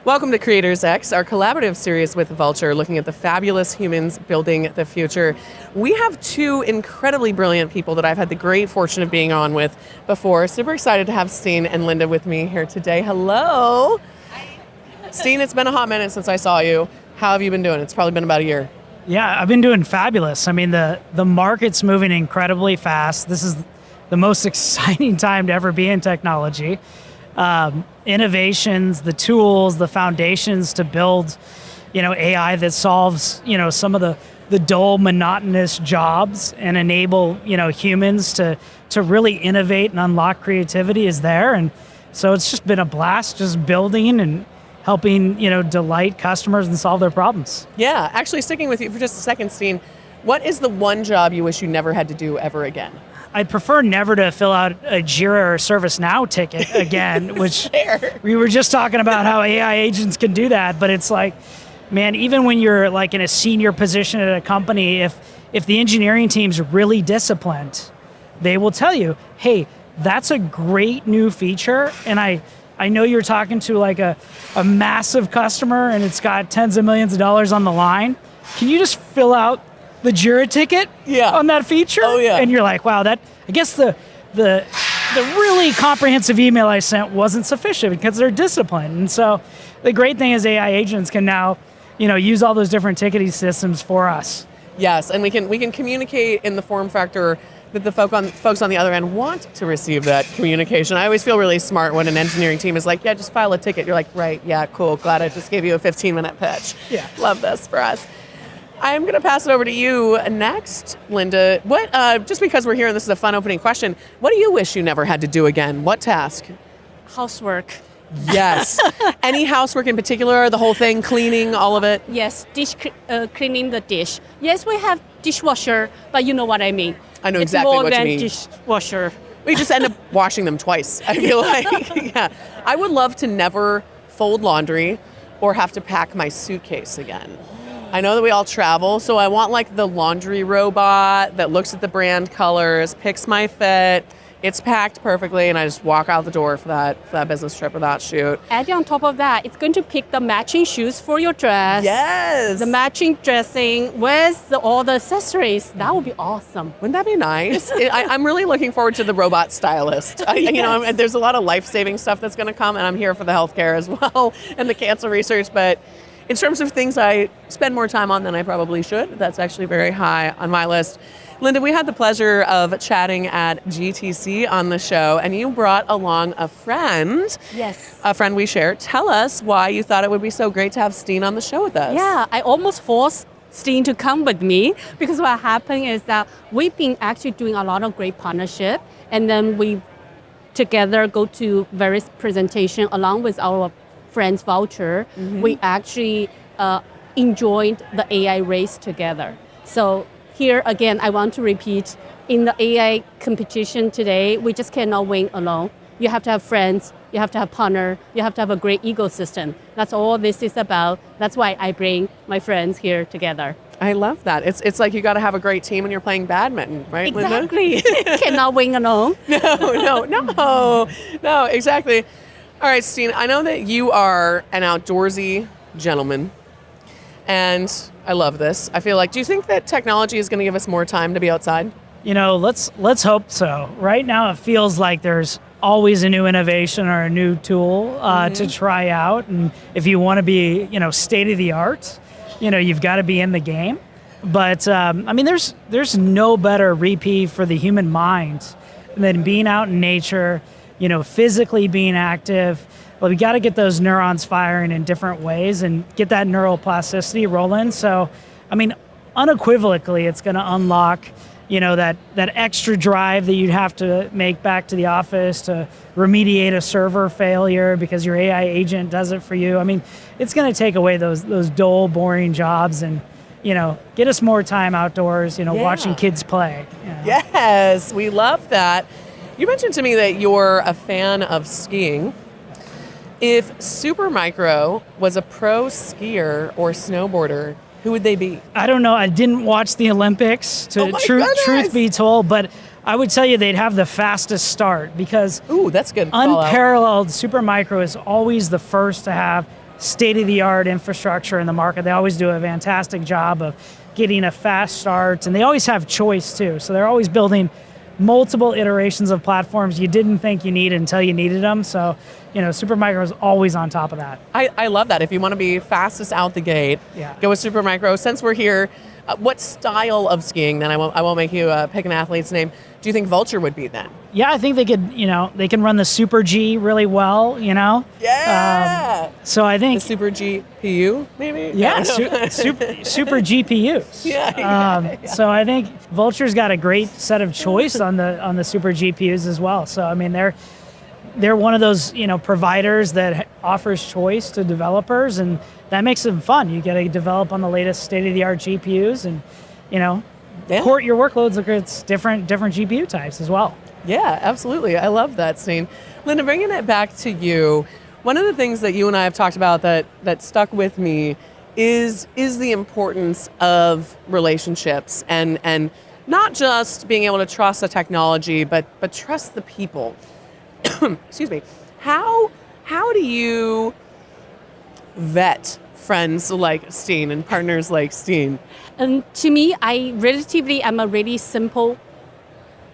Welcome to Creators X, our collaborative series with Vultr, looking at the fabulous humans building the future. We have two incredibly brilliant people that I've had the great fortune of being on with before. Super excited to have Steen and Linda with me here today. Hello. Hi. Steen, it's been a hot minute since I saw you. How have you been doing? It's probably been about a year. Yeah, I've been doing fabulous. I mean, the market's moving incredibly fast. This is the most exciting time to ever be in technology. Innovations, the tools, the foundations to build, AI that solves, some of the dull, monotonous jobs and enable, humans to really innovate and unlock creativity is there. And so it's just been a blast just building and helping, delight customers and solve their problems. Yeah, actually sticking with you for just a second, Steen, what is the one job you wish you never had to do ever again? I'd prefer never to fill out a Jira or ServiceNow ticket again, which we were just talking about how AI agents can do that. But it's like, man, even when you're like in a senior position at a company, if the engineering team's really disciplined, they will tell you, hey, that's a great new feature. And I know you're talking to like a massive customer and it's got tens of millions of dollars on the line. Can you just fill out the Jira ticket on that feature? Oh, yeah. And you're like, wow, I guess the really comprehensive email I sent wasn't sufficient because they're disciplined. And so the great thing is AI agents can now, use all those different ticketing systems for us. Yes, and we can communicate in the form factor that the folks on the other end want to receive that communication. I always feel really smart when an engineering team is like, yeah, just file a ticket. You're like, right, yeah, cool, glad I just gave you a 15-minute pitch. Yeah. Love this for us. I'm going to pass it over to you next, Linda. What? Just because we're here and this is a fun opening question, what do you wish you never had to do again? What task? Housework. Yes. Any housework in particular? The whole thing, cleaning, all of it? Yes, cleaning the dish. Yes, we have dishwasher, but you know what I mean. I know exactly what you mean. It's more than dishwasher. We just end up washing them twice, I feel like. Yeah. I would love to never fold laundry or have to pack my suitcase again. I know that we all travel, so I want like the laundry robot that looks at the brand colors, picks my fit, it's packed perfectly, and I just walk out the door for that business trip or that shoot. Adding on top of that, it's going to pick the matching shoes for your dress. Yes. The matching dressing with all the accessories. That would be awesome. Wouldn't that be nice? I'm really looking forward to the robot stylist. Yes. There's a lot of life-saving stuff that's going to come, and I'm here for the healthcare as well and the cancer research, but in terms of things I spend more time on than I probably should, that's actually very high on my list. Linda, we had the pleasure of chatting at GTC on the show, and you brought along a friend. Yes. A friend we share. Tell us why you thought it would be so great to have Steen on the show with us. Yeah, I almost forced Steen to come with me because what happened is that we've been actually doing a lot of great partnership, and then we together go to various presentations along with our friends Vultr. Mm-hmm. We actually enjoyed the AI race together. So here again, I want to repeat, in the AI competition today, we just cannot win alone. You have to have friends, you have to have partner, you have to have a great ecosystem. That's all this is about. That's why I bring my friends here together. I love that. It's like you got to have a great team when you're playing badminton, right, exactly. Linda? Cannot win alone. No, exactly. All right, Steen, I know that you are an outdoorsy gentleman, and I love this. I feel like, do you think that technology is going to give us more time to be outside? Let's hope so. Right now, it feels like there's always a new innovation or a new tool to try out, and if you want to be, state of the art, you've got to be in the game. But there's no better repeat for the human mind than being out in nature. Physically being active. Well, we got to get those neurons firing in different ways and get that neural plasticity rolling. So, unequivocally, it's going to unlock, that extra drive that you'd have to make back to the office to remediate a server failure because your AI agent does it for you. It's going to take away those dull, boring jobs and, get us more time outdoors, watching kids play. Yes, we love that. You mentioned to me that you're a fan of skiing. If Supermicro was a pro skier or snowboarder, who would they be? I don't know. I didn't watch the Olympics, truth be told, but I would tell you they'd have the fastest start because that's good. Unparalleled Supermicro is always the first to have state-of-the-art infrastructure in the market. They always do a fantastic job of getting a fast start, and they always have choice too. So they're always building multiple iterations of platforms you didn't think you needed until you needed them. So, Supermicro is always on top of that. I love that. If you want to be fastest out the gate, go with Supermicro. Since we're here, what style of skiing, then I won't make you pick an athlete's name, do you think Vultr would be then? Yeah, I think they could, they can run the Super G really well, Yeah! So I think... The Super GPU, maybe? Yeah, super GPUs. Yeah. So I think Vultr's got a great set of choice on the super GPUs as well. So I mean, they're one of those providers that offers choice to developers, and that makes them fun. You get to develop on the latest state-of-the-art GPUs, and port your workloads against different GPU types as well. Yeah, absolutely. I love that, Steen. Linda, bringing it back to you, one of the things that you and I have talked about that stuck with me is the importance of relationships and not just being able to trust the technology, but trust the people. Excuse me. How do you vet friends like Steen and partners like Steen? To me, I'm a really simple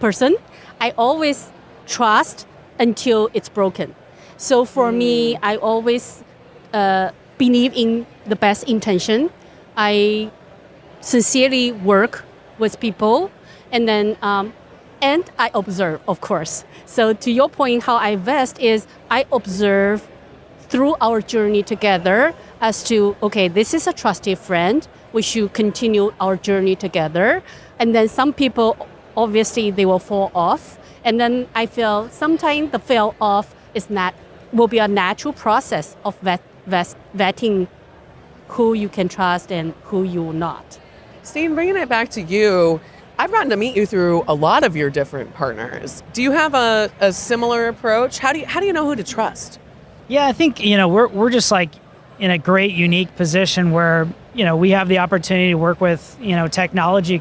person. I always trust until it's broken. So for me, I always believe in the best intention. I sincerely work with people, and then and I observe, of course. So to your point, how I vet is I observe through our journey together as to, okay, this is a trusted friend. We should continue our journey together. And then some people, obviously, they will fall off. And then I feel sometimes the fall off will be a natural process of vetting who you can trust and who you will not. Steen, bringing it back to you, I've gotten to meet you through a lot of your different partners. Do you have a similar approach? How do you know who to trust? Yeah, I think we're just like in a great, unique position where we have the opportunity to work with technology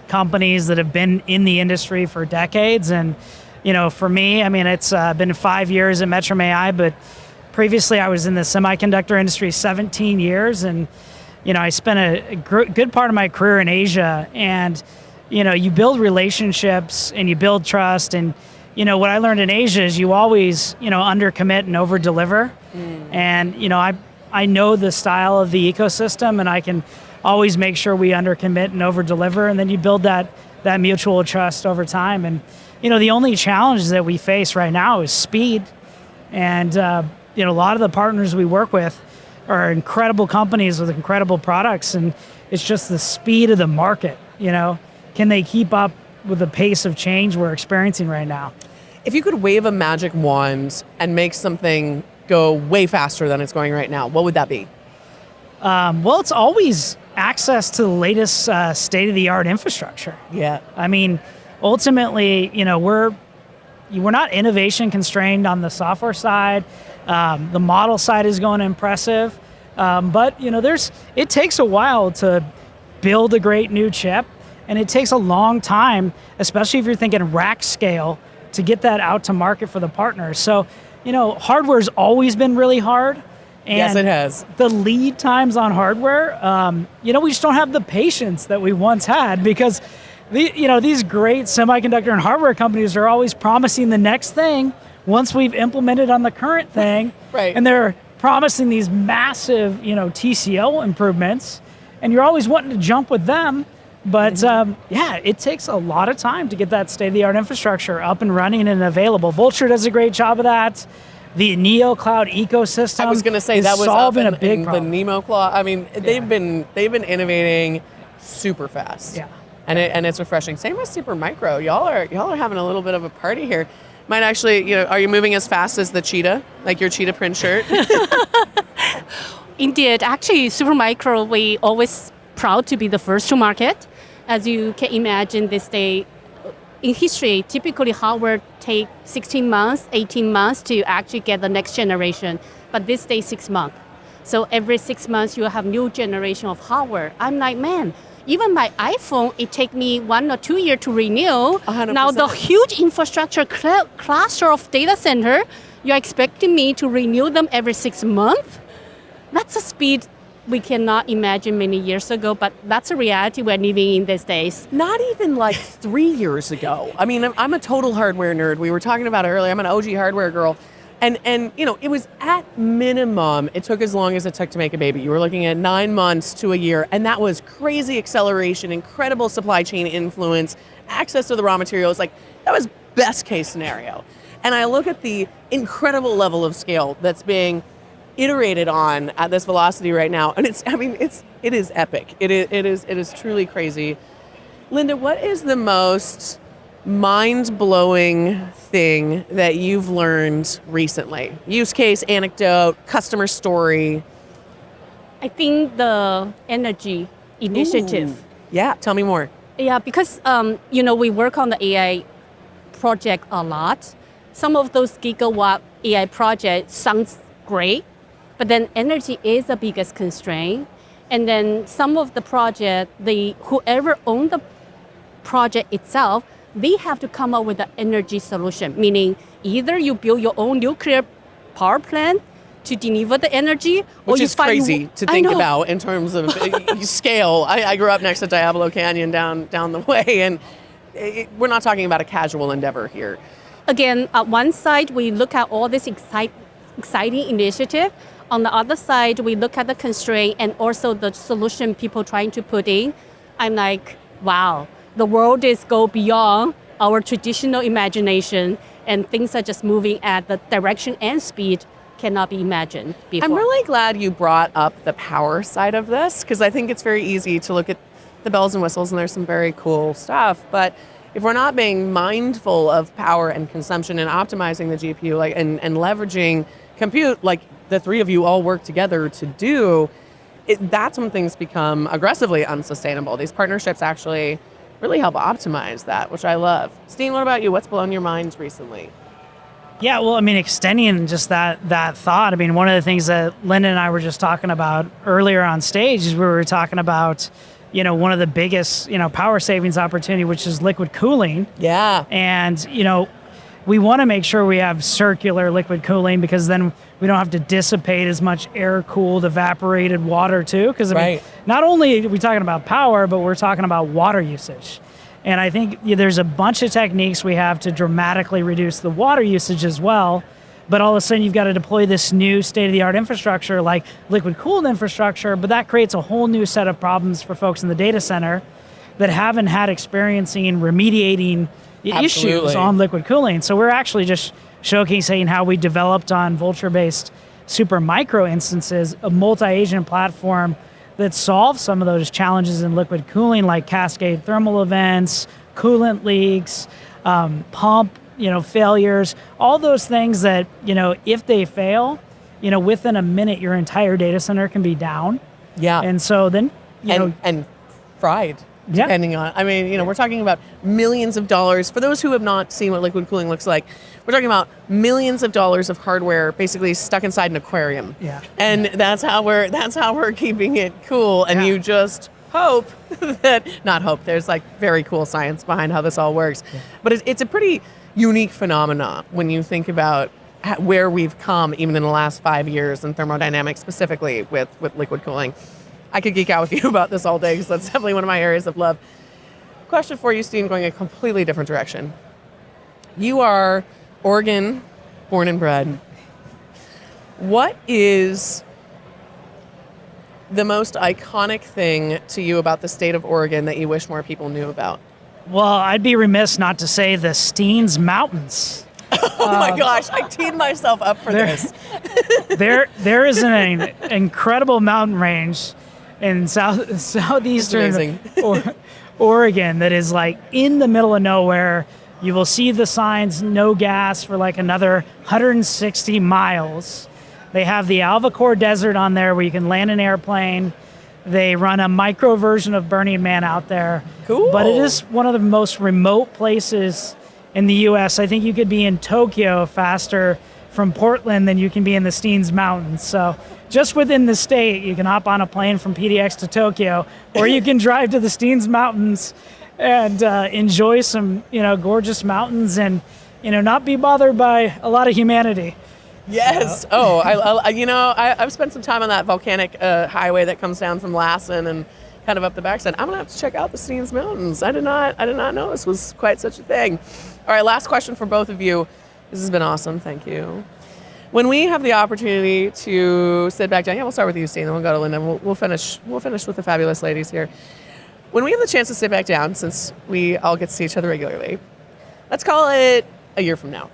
companies that have been in the industry for decades. And for me, I mean, it's been 5 years at Metrum AI, but previously I was in the semiconductor industry 17 years, and I spent a good part of my career in Asia. And you build relationships and you build trust, and what I learned in Asia is you always undercommit and over-deliver. And I know the style of the ecosystem, and I can always make sure we undercommit and over-deliver, and then you build that mutual trust over time. And the only challenge that we face right now is speed. And a lot of the partners we work with are incredible companies with incredible products, and it's just the speed of the market. Can they keep up with the pace of change we're experiencing right now? If you could wave a magic wand and make something go way faster than it's going right now, what would that be? Well, it's always access to the latest state-of-the-art infrastructure. Yeah. I mean, ultimately, we're not innovation constrained on the software side. The model side is going impressive, but it takes a while to build a great new chip, and it takes a long time, especially if you're thinking rack scale, to get that out to market for the partners. So, hardware's always been really hard. And yes, it has. The lead times on hardware, we just don't have the patience that we once had, because these great semiconductor and hardware companies are always promising the next thing once we've implemented on the current thing. Right. And they're promising these massive, TCO improvements, and you're always wanting to jump with them. But it takes a lot of time to get that state-of-the-art infrastructure up and running and available. Vultr does a great job of that. The Neocloud ecosystem. I was going to say that was solving up a big in problem. The Neocloud. I mean, they've been innovating super fast. Yeah. And it's refreshing. Same with Supermicro. Y'all are having a little bit of a party here. Might actually, are you moving as fast as the cheetah, like your cheetah print shirt? Indeed, actually, Supermicro, we always proud to be the first to market. As you can imagine, this day in history, typically hardware take 16 months, 18 months to actually get the next generation. But this day, 6 months. So every 6 months, you have new generation of hardware. I'm like, man, even my iPhone, it take me 1 or 2 years to renew. 100%. Now the huge infrastructure cluster of data center, you're expecting me to renew them every 6 months? that's a speed we cannot imagine many years ago, but that's a reality we're living in these days. Not even like 3 years ago. I mean, I'm a total hardware nerd. We were talking about it earlier. I'm an OG hardware girl. And you know, it was at minimum, it took as long as it took to make a baby. You were looking at 9 months to a year, and that was crazy acceleration, incredible supply chain influence, access to the raw materials. Like, that was best case scenario. And I look at the incredible level of scale that's being iterated on at this velocity right now, and it is epic. It is truly crazy. Linda, what is the most mind-blowing thing that you've learned recently? Use case, anecdote, customer story. I think the energy initiative. Ooh. Yeah, tell me more. Yeah, because you know, we work on the AI project a lot. Some of those gigawatt AI projects sounds great, but then energy is the biggest constraint. And then some of the project, whoever owned the project itself, they have to come up with an energy solution, meaning either you build your own nuclear power plant to deliver the energy, which is crazy to think about in terms of scale. I grew up next to Diablo Canyon down the way, and we're not talking about a casual endeavor here. Again, at one side, we look at all this exciting initiative. On the other side, we look at the constraint and also the solution people trying to put in. I'm like, wow, the world is go beyond our traditional imagination, and things are just moving at the direction and speed cannot be imagined before. I'm really glad you brought up the power side of this, because I think it's very easy to look at the bells and whistles, and there's some very cool stuff, but if we're not being mindful of power and consumption and optimizing the GPU, like and leveraging compute, like the three of you all work together to do, that's when things become aggressively unsustainable. These partnerships actually really help optimize that, which I love. Steen, what about you? What's blown your minds recently? Yeah, well, I mean, extending just that thought, I mean, one of the things that Linda and I were just talking about earlier on stage is we were talking about, you know, one of the biggest, you know, power savings opportunity, which is liquid cooling. Yeah. And, you know, we want to make sure we have circular liquid cooling, because then we don't have to dissipate as much air-cooled evaporated water too. Because I mean, not only are we talking about power, but we're talking about water usage. And I think there's a bunch of techniques we have to dramatically reduce the water usage as well. But all of a sudden, you've got to deploy this new state-of-the-art infrastructure like liquid-cooled infrastructure, but that creates a whole new set of problems for folks in the data center that haven't had experiencing remediating issues on liquid cooling. So we're actually just showcasing how we developed on Vultr-based Supermicro instances a multi-agent platform that solves some of those challenges in liquid cooling, like cascade thermal events, coolant leaks, pump failures, all those things that, if they fail, within a minute, your entire data center can be down. Yeah. And so then, and fried. Yeah. Depending on, we're talking about millions of dollars. For those who have not seen what liquid cooling looks like, we're talking about millions of dollars of hardware basically stuck inside an aquarium. Yeah. And that's how we're keeping it cool. And you just hope there's like very cool science behind how this all works. Yeah. But it's a pretty unique phenomenon when you think about where we've come even in the last 5 years in thermodynamics, specifically with liquid cooling. I could geek out with you about this all day because that's definitely one of my areas of love. Question for you, Steen, going a completely different direction. You are Oregon born and bred. What is the most iconic thing to you about the state of Oregon that you wish more people knew about? Well, I'd be remiss not to say the Steen's Mountains. Oh my gosh, I teed myself up for this. There is an incredible mountain range in southeastern Oregon that is like in the middle of nowhere. You will see the signs, no gas, for like another 160 miles. They have the Albacore Desert on there where you can land an airplane. They run a micro version of Burning Man out there. Cool. But it is one of the most remote places in the U.S. I think you could be in Tokyo faster from Portland than you can be in the Steen's Mountains. So just within the state, you can hop on a plane from PDX to Tokyo, or you can drive to the Steen's Mountains and enjoy some, gorgeous mountains and, not be bothered by a lot of humanity. Yes. Oh, I've spent some time on that volcanic highway that comes down from Lassen and kind of up the backside. I'm gonna have to check out the Steen's Mountains. I did not know this was quite such a thing. All right, last question for both of you. This has been awesome. Thank you. When we have the opportunity to sit back down, we'll start with you, Steen, then we'll go to Linda. We'll finish with the fabulous ladies here. When we have the chance to sit back down, since we all get to see each other regularly, let's call it a year from now.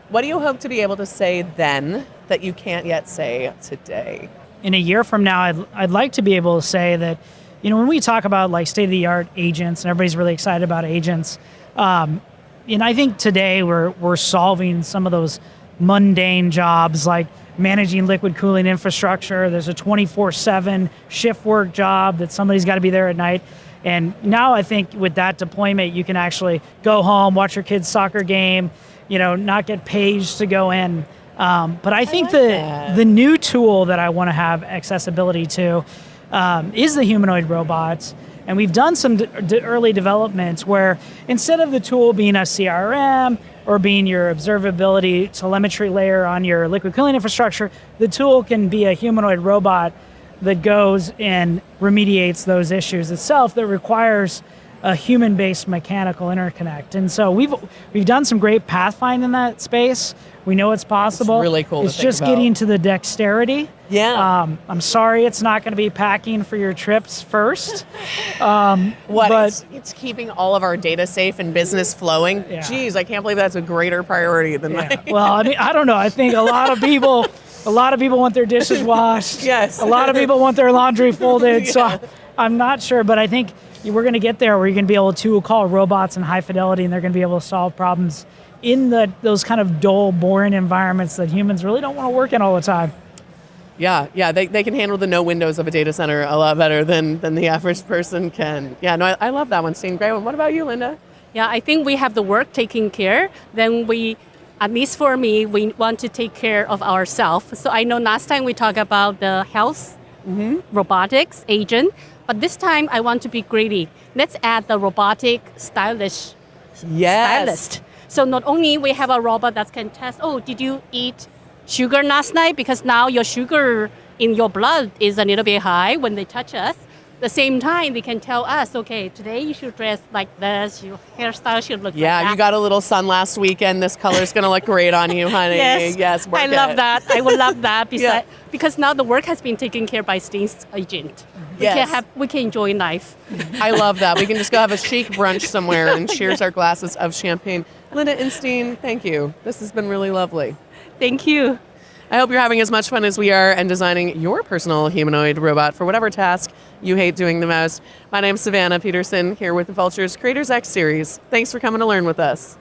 What do you hope to be able to say then that you can't yet say today? In a year from now, I'd like to be able to say that, when we talk about like state-of-the-art agents, and everybody's really excited about agents, I think today we're solving some of those mundane jobs like managing liquid cooling infrastructure. There's a 24/7 shift work job that somebody's got to be there at night. And now I think with that deployment, you can actually go home, watch your kid's soccer game, not get paged to go in. But I think the new tool that I want to have accessibility to is the humanoid robots. And we've done some early developments where instead of the tool being a CRM or being your observability telemetry layer on your liquid cooling infrastructure, the tool can be a humanoid robot that goes and remediates those issues itself that requires a human-based mechanical interconnect. And so we've done some great pathfinding in that space. We know it's possible. It's really cool. It's just getting to the dexterity. Yeah. I'm sorry it's not going to be packing for your trips first. It's keeping all of our data safe and business flowing. Yeah. Geez, I can't believe that's a greater priority than mine. Well, I don't know. I think a lot of people want their dishes washed. Yes. A lot of people want their laundry folded. Yeah. So I'm not sure, but I think we're going to get there where you're going to be able to call robots in high fidelity, and they're going to be able to solve problems in those kind of dull, boring environments that humans really don't want to work in all the time. Yeah, they can handle the no windows of a data center a lot better than the average person can. Yeah, no, I love that one, Steen. Great one. What about you, Linda? Yeah, I think we have the work taken care. Then at least for me, we want to take care of ourselves. So I know last time we talked about the health robotics agent, but this time I want to be greedy. Let's add the robotic stylist. Yes. Stylist. So not only we have a robot that can test, did you eat sugar last night? Because now your sugar in your blood is a little bit high when they touch us. At the same time, they can tell us, okay, today you should dress like this, your hairstyle should look like that. Yeah, you got a little sun last weekend. This color's going to look great on you, honey. Yes, I love that. I would love that because now the work has been taken care by Steen's agent. We can enjoy life. I love that. We can just go have a chic brunch somewhere and cheers our glasses of champagne. Linda and Steen, thank you. This has been really lovely. Thank you. I hope you're having as much fun as we are and designing your personal humanoid robot for whatever task you hate doing the most. My name's Savannah Peterson, here with the Vultr's Creators X series. Thanks for coming to learn with us.